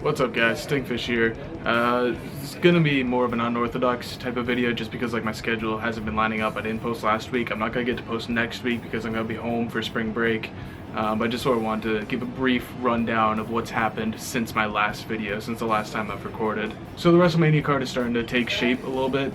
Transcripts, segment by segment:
What's up guys, Stinkfish here. It's gonna be more of an unorthodox type of video just because like my schedule hasn't been lining up. I didn't post last week. I'm not gonna get to post next week because I'm gonna be home for spring break. But I just sort of wanted to give a brief rundown of what's happened since my last video, since the last time I've recorded. So the WrestleMania card is starting to take shape a little bit.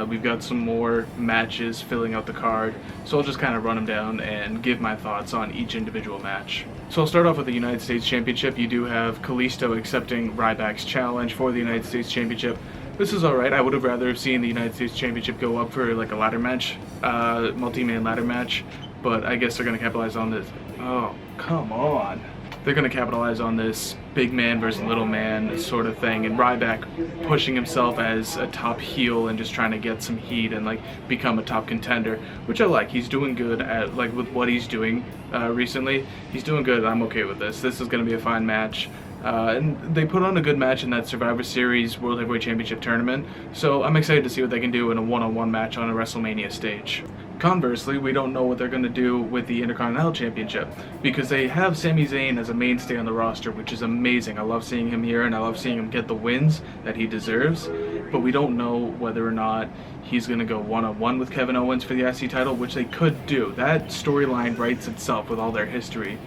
We've got some more matches filling out the card, so I'll just kind of run them down and give my thoughts on each individual match. So I'll start off with the United States Championship. You do have Kalisto accepting Ryback's challenge for the United States Championship. This is alright. I would have rather seen the United States Championship go up for like a ladder match, multi-man ladder match, but I guess they're going to capitalize on this. Oh, come on. They're going to capitalize on this big man versus little man sort of thing, and Ryback pushing himself as a top heel and just trying to get some heat and like become a top contender, which I like. He's doing good at like with what he's doing recently. He's doing good. I'm okay with this. This is going to be a fine match. And they put on a good match in that Survivor Series World Heavyweight Championship tournament, so I'm excited to see what they can do in a one-on-one match on a WrestleMania stage. Conversely, we don't know what they're going to do with the Intercontinental Championship because they have Sami Zayn as a mainstay on the roster, which is amazing. I love seeing him here and I love seeing him get the wins that he deserves, but we don't know whether or not he's going to go one-on-one with Kevin Owens for the IC title, which they could do. That storyline writes itself with all their history.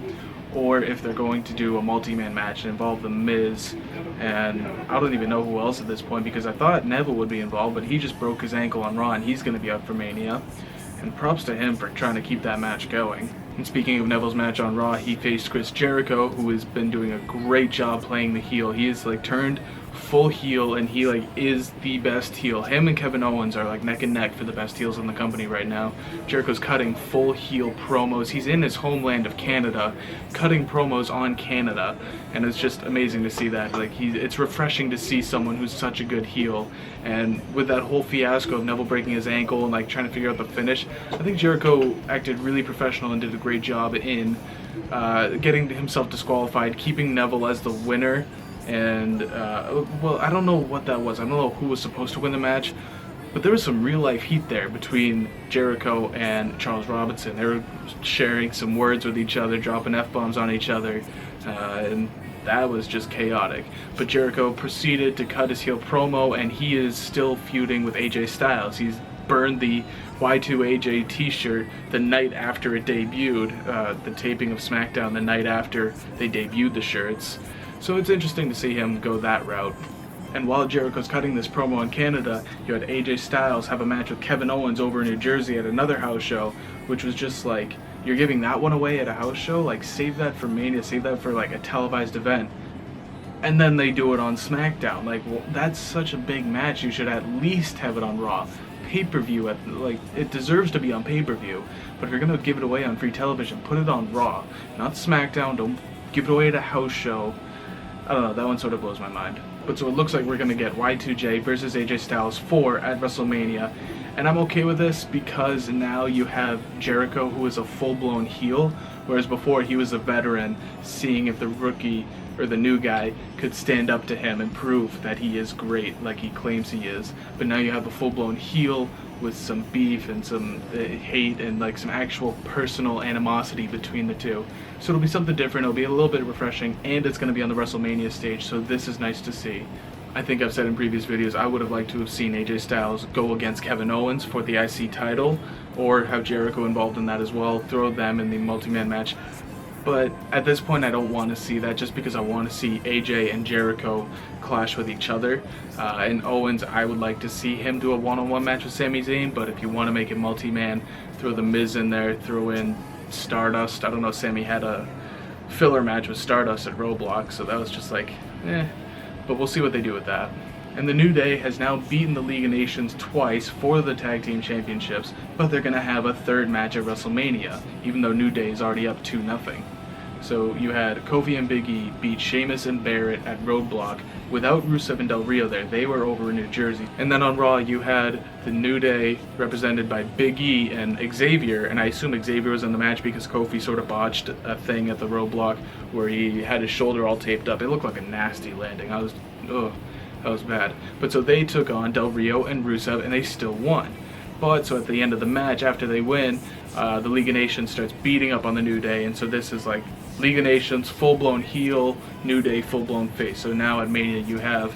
Or if they're going to do a multi-man match and involve The Miz, and I don't even know who else at this point because I thought Neville would be involved, but he just broke his ankle on Raw and he's going to be out for Mania. And props to him for trying to keep that match going. And speaking of Neville's match on Raw, he faced Chris Jericho, who has been doing a great job playing the heel. He is like turned full heel and he like is the best heel. Him and Kevin Owens are like neck and neck for the best heels in the company right now. Jericho's cutting full heel promos. He's in his homeland of Canada, cutting promos on Canada, and it's just amazing to see that. Like it's refreshing to see someone who's such a good heel. And with that whole fiasco of Neville breaking his ankle and like trying to figure out the finish, I think Jericho acted really professional and did a great job in getting himself disqualified, keeping Neville as the winner. And well, I don't know what that was. I don't know who was supposed to win the match, but there was some real life heat there between Jericho and Charles Robinson. They were sharing some words with each other, dropping F-bombs on each other, and that was just chaotic. But Jericho proceeded to cut his heel promo, and he is still feuding with AJ Styles. He's burned the Y2AJ t-shirt the night after it debuted, the taping of SmackDown the night after they debuted the shirts. So it's interesting to see him go that route. And while Jericho's cutting this promo in Canada, you had AJ Styles have a match with Kevin Owens over in New Jersey at another house show, which was just like, you're giving that one away at a house show? Like, save that for Mania, save that for like a televised event. And then they do it on SmackDown. Like, well, that's such a big match, you should at least have it on Raw. Pay-per-view, like, it deserves to be on pay-per-view, but if you're gonna give it away on free television, put it on Raw, not SmackDown. Don't give it away at a house show. I don't know, that one sort of blows my mind. But so it looks like we're going to get Y2J versus AJ Styles 4 at WrestleMania. And I'm okay with this because now you have Jericho, who is a full-blown heel, whereas before he was a veteran, seeing if the rookie or the new guy could stand up to him and prove that he is great like he claims he is. But now you have a full-blown heel with some beef and some hate and like some actual personal animosity between the two. So it'll be something different, it'll be a little bit refreshing, and it's going to be on the WrestleMania stage, so this is nice to see. I think I've said in previous videos I would have liked to have seen AJ Styles go against Kevin Owens for the IC title, or have Jericho involved in that as well, throw them in the multi-man match. But at this point I don't want to see that just because I want to see AJ and Jericho clash with each other. And Owens, I would like to see him do a one-on-one match with Sami Zayn, but if you want to make it multi-man, throw The Miz in there, throw in Stardust. I don't know, Sami had a filler match with Stardust at Roadblock, so that was just like, but we'll see what they do with that. And the New Day has now beaten the League of Nations twice for the Tag Team Championships, but they're going to have a third match at WrestleMania, even though New Day is already up 2-0. So you had Kofi and Big E beat Sheamus and Barrett at Roadblock without Rusev and Del Rio there. They were over in New Jersey. And then on Raw you had the New Day represented by Big E and Xavier, and I assume Xavier was in the match because Kofi sort of botched a thing at the Roadblock where he had his shoulder all taped up. It looked like a nasty landing. That was bad. But so they took on Del Rio and Rusev and they still won. But so at the end of the match, after they win, the League of Nations starts beating up on the New Day, and so this is like League of Nations, full-blown heel, New Day, full-blown face. So now at Mania you have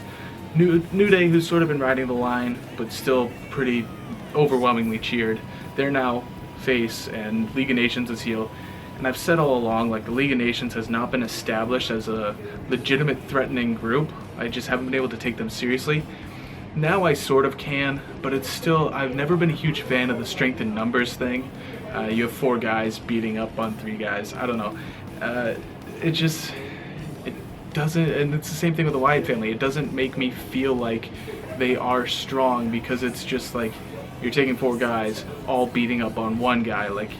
New Day, who's sort of been riding the line, but still pretty overwhelmingly cheered. They're now face, and League of Nations is heel. And I've said all along, like, the League of Nations has not been established as a legitimate threatening group. I just haven't been able to take them seriously. Now I sort of can, but it's still, I've never been a huge fan of the strength in numbers thing. You have 4 guys beating up on 3 guys. I don't know. It doesn't, and it's the same thing with the Wyatt family. It doesn't make me feel like they are strong, because it's just like you're taking 4 guys all beating up on 1 guy. Like,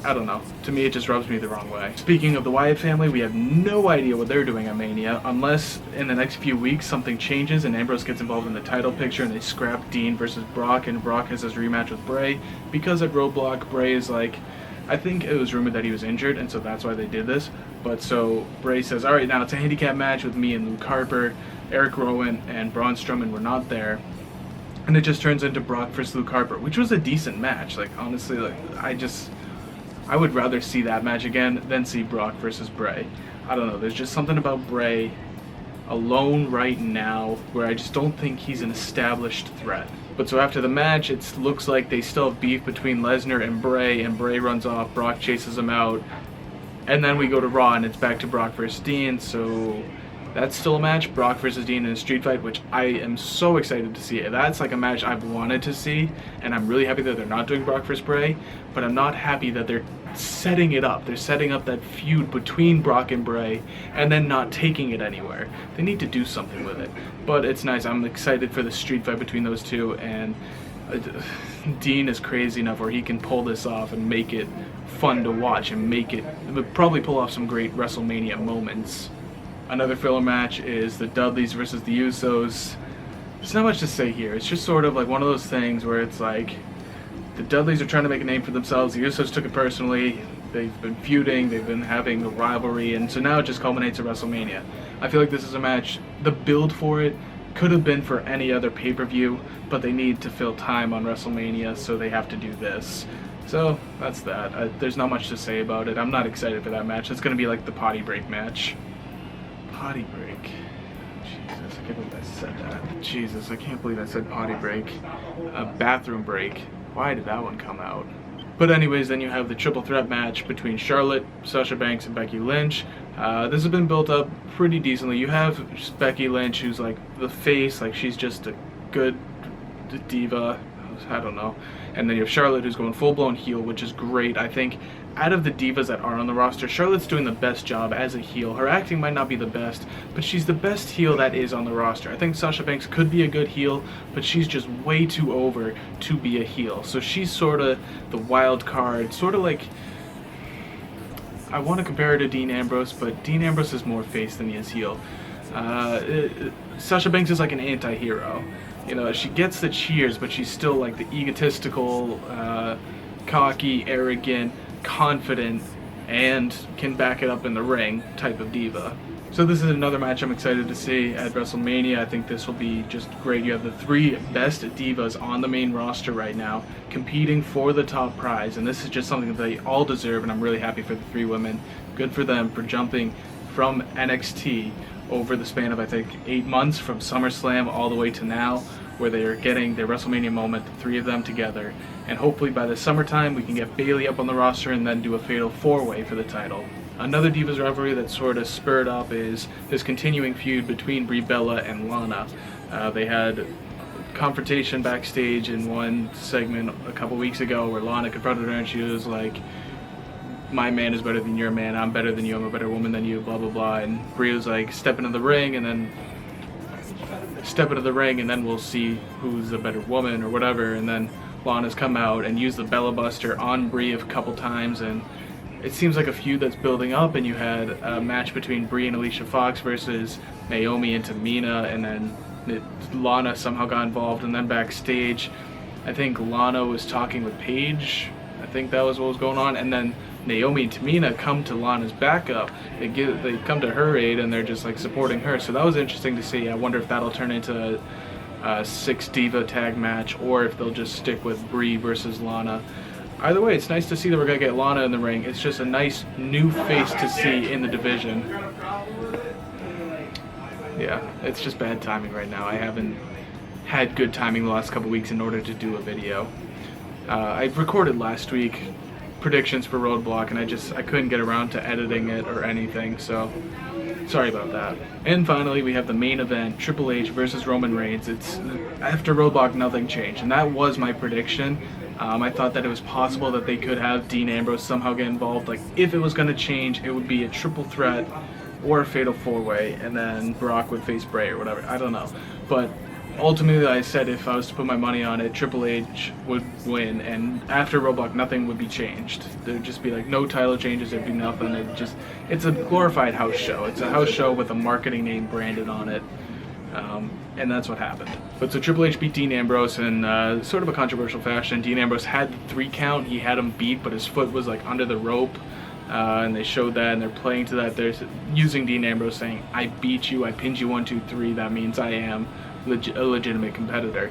I don't know. To me, it just rubs me the wrong way. Speaking of the Wyatt family, we have no idea what they're doing at Mania, unless in the next few weeks something changes and Ambrose gets involved in the title picture and they scrap Dean versus Brock, and Brock has his rematch with Bray. Because at Roadblock, Bray is like, I think it was rumored that he was injured, and so that's why they did this. But so Bray says, alright, now it's a handicap match with me and Luke Harper. Eric Rowan and Braun Strowman were not there. And it just turns into Brock versus Luke Harper, which was a decent match. Like, honestly, like, I would rather see that match again than see Brock versus Bray. I don't know, there's just something about Bray alone right now where I just don't think he's an established threat. But so after the match, it looks like they still have beef between Lesnar and Bray runs off, Brock chases him out, and then we go to Raw and it's back to Brock versus Dean. So that's still a match, Brock versus Dean in a street fight, which I am so excited to see. That's like a match I've wanted to see, and I'm really happy that they're not doing Brock versus Bray, but I'm not happy that they're setting it up. They're setting up that feud between Brock and Bray, and then not taking it anywhere. They need to do something with it. But it's nice. I'm excited for the street fight between those two, and Dean is crazy enough where he can pull this off and make it fun to watch, and probably pull off some great WrestleMania moments. Another filler match is the Dudleys versus the Usos. There's not much to say here. It's just sort of like one of those things where it's like the Dudleys are trying to make a name for themselves. The Usos took it personally. They've been feuding. They've been having a rivalry. And so now it just culminates at WrestleMania. I feel like this is a match, the build for it could have been for any other pay-per-view, but they need to fill time on WrestleMania, so they have to do this. So that's that. There's not much to say about it. I'm not excited for that match. It's going to be like the potty break match. Potty break. Jesus, I can't believe I said that. Jesus, I can't believe I said potty break. Bathroom break. Why did that one come out? But anyways, then you have the triple threat match between Charlotte, Sasha Banks, and Becky Lynch. This has been built up pretty decently. You have Becky Lynch, who's like the face, like she's just a good diva. I don't know. And then you have Charlotte, who's going full-blown heel, which is great. I think out of the divas that are on the roster, Charlotte's doing the best job as a heel. Her acting might not be the best, but she's the best heel that is on the roster. I think Sasha Banks could be a good heel, but she's just way too over to be a heel. So she's sort of the wild card, sort of like, I want to compare her to Dean Ambrose, but Dean Ambrose is more face than he is heel. Sasha Banks is like an anti-hero. You know, she gets the cheers, but she's still like the egotistical, cocky, arrogant, confident, and can back it up in the ring type of diva. So this is another match I'm excited to see at WrestleMania. I think this will be just great. You have the 3 best divas on the main roster right now competing for the top prize, and this is just something that they all deserve, and I'm really happy for the 3 women. Good for them for jumping from NXT over the span of, I think, 8 months, from SummerSlam all the way to now, where they are getting their WrestleMania moment, the 3 of them together. And hopefully by the summertime we can get Bayley up on the roster and then do a fatal 4-way for the title. Another Divas rivalry that sort of spurred up is this continuing feud between Brie Bella and Lana. They had confrontation backstage in one segment a couple weeks ago where Lana confronted her and she was like, my man is better than your man, I'm better than you, I'm a better woman than you, blah blah blah. And Brie was like, step into the ring and then we'll see who's a better woman or whatever. And then Lana's come out and used the Bella Buster on Brie a couple times, and it seems like a feud that's building up. And you had a match between Brie and Alicia Fox versus Naomi and Tamina, and then Lana somehow got involved. And then backstage, I think Lana was talking with Paige. I think that was what was going on. And then Naomi and Tamina come to Lana's backup. They come to her aid, and they're just like supporting her. So that was interesting to see. I wonder if that'll turn into a 6 diva tag match, or if they'll just stick with Brie versus Lana. either way, it's nice to see that we're going to get Lana in the ring. It's just a nice new face to see in the division. Yeah, it's just bad timing right now. I haven't had good timing the last couple weeks in order to do a video. I recorded last week predictions for Roadblock, and I couldn't get around to editing it or anything, so sorry about that. And finally, we have the main event, Triple H versus Roman Reigns. It's after Roadblock, nothing changed, and that was my prediction. I thought that it was possible that they could have Dean Ambrose somehow get involved. Like, if it was going to change, it would be a triple threat or a fatal four-way, and then Brock would face Bray or whatever. I don't know. But ultimately, I said if I was to put my money on it, Triple H would win, and after Roadblock, nothing would be changed. There'd just be like no title changes, there'd be nothing. It's a glorified house show. It's a house show with a marketing name branded on it. And that's what happened. But so Triple H beat Dean Ambrose in sort of a controversial fashion. Dean Ambrose had the 3 count. He had him beat, but his foot was like under the rope. And they showed that, and they're playing to that. They're using Dean Ambrose saying, "I beat you, I pinned you 1, 2, 3. That means I am a legitimate competitor."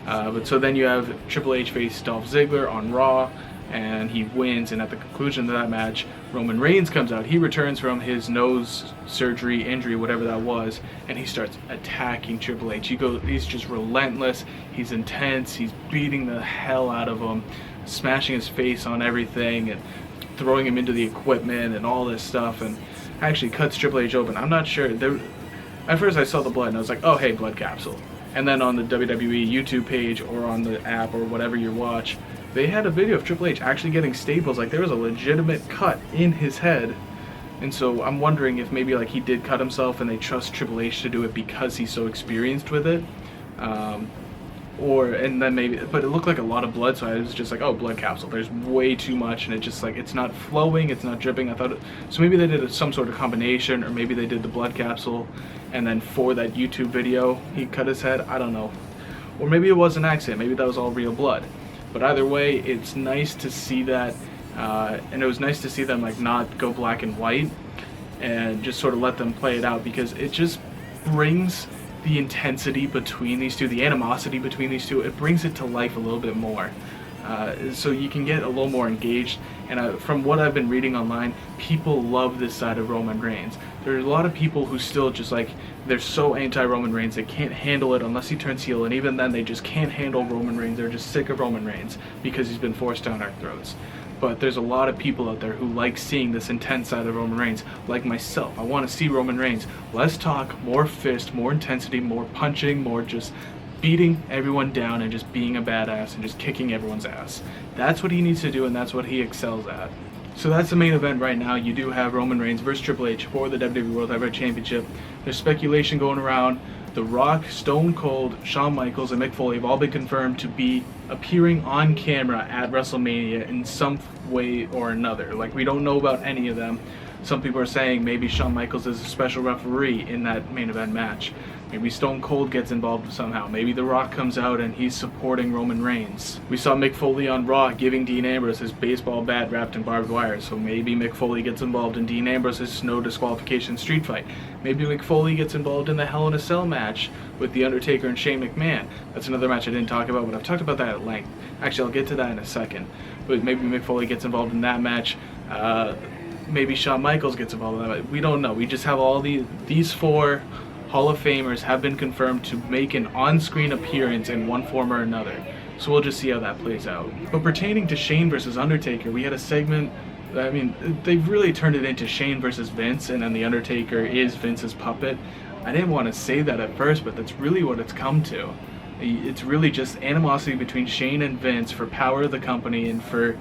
But so then you have Triple H face Dolph Ziggler on Raw, and he wins. And at the conclusion of that match, Roman Reigns comes out. He returns from his nose surgery, injury, whatever that was, and he starts attacking Triple H. He's just relentless. He's intense. He's beating the hell out of him, smashing his face on everything, and throwing him into the equipment and all this stuff, and actually cuts Triple H open. I'm not sure. At first I saw the blood and I was like, oh hey, blood capsule. And then on the WWE YouTube page or on the app or whatever you watch, they had a video of Triple H actually getting staples. Like, there was a legitimate cut in his head. And so I'm wondering if maybe like he did cut himself and they trust Triple H to do it because he's so experienced with it. And then maybe, but it looked like a lot of blood, so I was just like, oh, blood capsule. There's way too much, and it just like, it's not flowing, it's not dripping. I thought, so maybe they did some sort of combination, or maybe they did the blood capsule, and then for that YouTube video, he cut his head. I don't know. Or maybe it was an accident. Maybe that was all real blood. But either way, it's nice to see that, and it was nice to see them like not go black and white, and just sort of let them play it out, because it just brings the intensity between these two, the animosity between these two, it brings it to life a little bit more. So you can get a little more engaged, and from what I've been reading online, people love this side of Roman Reigns. There are a lot of people who still just like, they're so anti-Roman Reigns, they can't handle it unless he turns heel, and even then they just can't handle Roman Reigns. They're just sick of Roman Reigns because he's been forced down our throats. But there's a lot of people out there who like seeing this intense side of Roman Reigns, like myself. I want to see Roman Reigns less talk, more fist, more intensity, more punching, more just beating everyone down and just being a badass and just kicking everyone's ass. That's what he needs to do, and that's what he excels at. So that's the main event right now. You do have Roman Reigns versus Triple H for the WWE World Heavyweight Championship. There's speculation going around. The Rock, Stone Cold, Shawn Michaels, and Mick Foley have all been confirmed to be appearing on camera at WrestleMania in some way or another. Like, we don't know about any of them. Some people are saying maybe Shawn Michaels is a special referee in that main event match. Maybe Stone Cold gets involved somehow. Maybe The Rock comes out and he's supporting Roman Reigns. We saw Mick Foley on Raw giving Dean Ambrose his baseball bat wrapped in barbed wire, so maybe Mick Foley gets involved in Dean Ambrose's no disqualification street fight. Maybe Mick Foley gets involved in the Hell in a Cell match with The Undertaker and Shane McMahon. That's another match I didn't talk about, but I've talked about that at length. Actually, I'll get to that in a second. But maybe Mick Foley gets involved in that match. Maybe Shawn Michaels gets involved in that match. We don't know. We just have all these 4 Hall of Famers have been confirmed to make an on-screen appearance in one form or another. So we'll just see how that plays out. But pertaining to Shane versus Undertaker, we had a segment, I mean, they've really turned it into Shane versus Vince, and then The Undertaker is Vince's puppet. I didn't want to say that at first, but that's really what it's come to. It's really just animosity between Shane and Vince for power of the company and for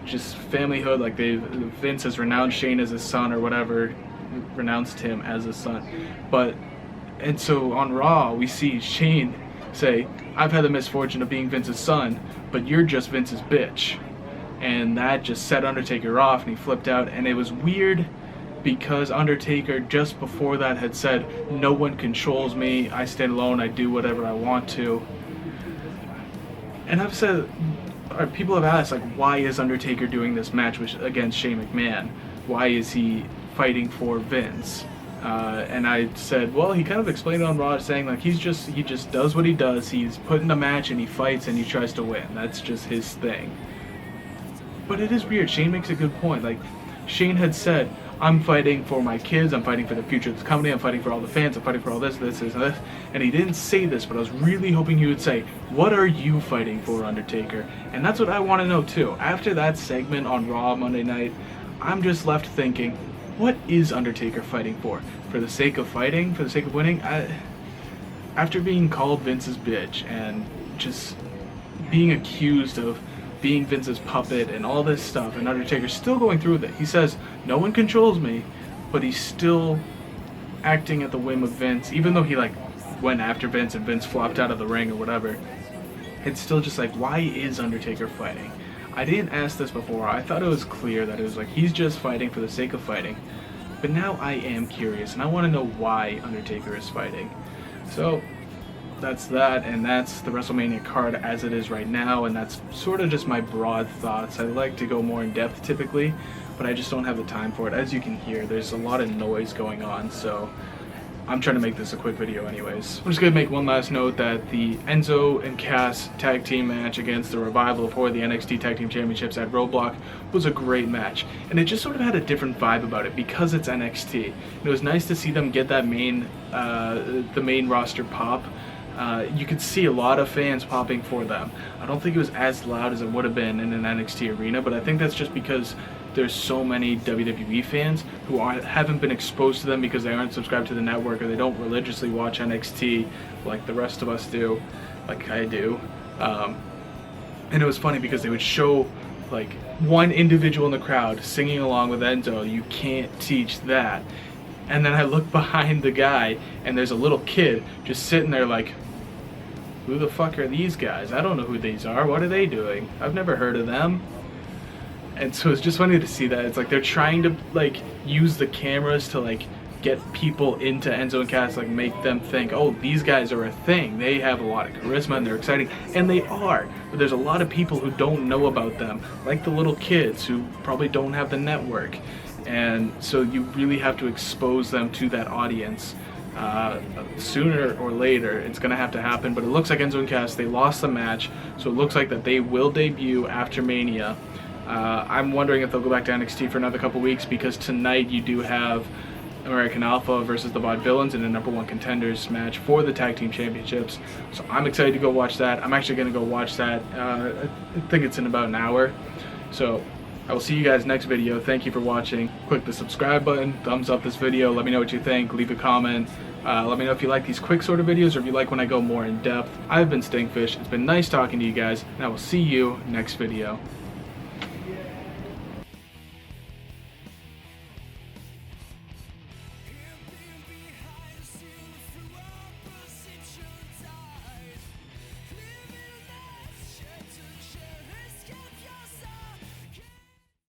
just familyhood. Like, Vince has renounced Shane as his son or whatever, renounced him as his son. And so on Raw, we see Shane say, I've had the misfortune of being Vince's son, but you're just Vince's bitch. And that just set Undertaker off, and he flipped out. And it was weird because Undertaker just before that had said, no one controls me, I stand alone, I do whatever I want to. And I've said, people have asked, like, why is Undertaker doing this match against Shane McMahon? Why is he fighting for Vince? And I said, well, he kind of explained it on Raw, saying like he just does what he does. He's put in a match and he fights and he tries to win. That's just his thing. But it is weird. Shane makes a good point. Like, Shane had said, I'm fighting for my kids, I'm fighting for the future of the company, I'm fighting for all the fans, I'm fighting for all this, and this. And he didn't say this, but I was really hoping he would say, what are you fighting for, Undertaker? And that's what I want to know too. After that segment on Raw Monday night, I'm just left thinking, what is Undertaker fighting for? For the sake of fighting? For the sake of winning? After being called Vince's bitch and just being accused of being Vince's puppet and all this stuff, and Undertaker's still going through with it. He says, no one controls me, but he's still acting at the whim of Vince, even though he like went after Vince and Vince flopped out of the ring or whatever. It's still just like, why is Undertaker fighting? I didn't ask this before. I thought it was clear that it was like he's just fighting for the sake of fighting. But now I am curious, and I want to know why Undertaker is fighting. So that's that, and that's the WrestleMania card as it is right now, and that's sort of just my broad thoughts. I like to go more in depth typically, but I just don't have the time for it. As you can hear, there's a lot of noise going on, so I'm trying to make this a quick video anyways. I'm just going to make one last note that the Enzo and Cass tag team match against the Revival for the NXT Tag Team Championships at Roadblock was a great match, and it just sort of had a different vibe about it because it's NXT. It was nice to see them get that the main roster pop. You could see a lot of fans popping for them. I don't think it was as loud as it would have been in an NXT arena, but I think that's just because there's so many WWE fans who haven't been exposed to them because they aren't subscribed to the network or they don't religiously watch NXT like the rest of us do, like I do. And it was funny because they would show like one individual in the crowd singing along with Enzo. You can't teach that. And then I look behind the guy and there's a little kid just sitting there like, who the fuck are these guys? I don't know who these are. What are they doing? I've never heard of them. And so it's just funny to see that. It's like they're trying to like use the cameras to like get people into Enzo and Cass, like make them think, oh, these guys are a thing. They have a lot of charisma and they're exciting. And they are. But there's a lot of people who don't know about them, like the little kids who probably don't have the network. And so you really have to expose them to that audience. Sooner or later it's gonna have to happen, but it looks like Enzo and Cass, they lost the match, so it looks like that they will debut after Mania. I'm wondering if they'll go back to NXT for another couple weeks, because tonight you do have American Alpha versus the Vaudevillains in a #1 contenders match for the tag team championships, so I'm excited to go watch that. I'm actually gonna go watch that. I think it's in about an hour, so I will see you guys next video. Thank you for watching. Click the subscribe button, thumbs up this video, let me know what you think, leave a comment. Let me know if you like these quick sort of videos or if you like when I go more in depth. I've been Stinkfish. It's been nice talking to you guys, and I will see you next video.